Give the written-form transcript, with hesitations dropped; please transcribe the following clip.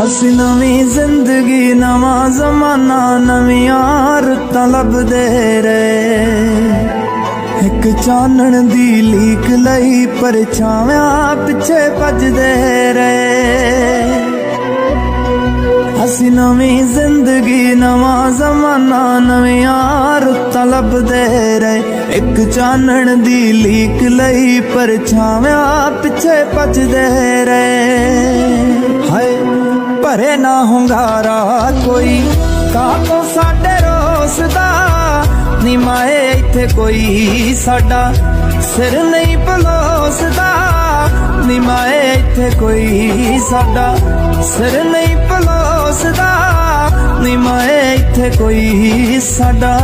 ਅਸੀਂ ਨਵੀਂ ਜ਼ਿੰਦਗੀ ਨਵਾਂ ਜ਼ਮਾਨਾ ਨਵੀਆਂ ਰੁੱਤਾਂ ਲੱਭਦੇ ਰਹੇ। ਇੱਕ ਚਾਨਣ ਦੀ ਲੀਕ ਲਈ ਪਰਛਾਵਾਂ ਪਿੱਛੇ ਭੱਜਦੇ ਰਹੇ। ਅਸੀਂ ਨਵੀਂ ਜ਼ਿੰਦਗੀ ਨਵਾਂ ਜ਼ਮਾਨਾ ਨਵੀਆਂ ਰੁੱਤਾਂ ਲੱਭਦੇ ਰਹੇ। ਇੱਕ ਚਾਨਣ ਦੀ ਲੀਕ ਲਈ ਪਰਛਾਵਾਂ ਪਿੱਛੇ ਭੱਜਦੇ ਰਹੇ। ਹਾਏ ਭਰੇ ਨਾ ਹੁੰਗਾਰਾ ਕੋਈ ਕਾਹਤੋਂ ਸਾਡੇ ਰੋਸ ਦਾ, ਨੀ ਮਾਏ ਇੱਥੇ ਕੋਈ ਸਾਡਾ ਸਿਰ ਨਹੀਂ ਪਲੋਸਦਾ। ਨੀ ਮਾਏ ਇੱਥੇ ਕੋਈ ਸਾਡਾ ਸਿਰ ਨਹੀਂ ਪਲੋਸਦਾ। ਨੀ ਮਾਏ ਇੱਥੇ ਕੋਈ ਸਾਡਾ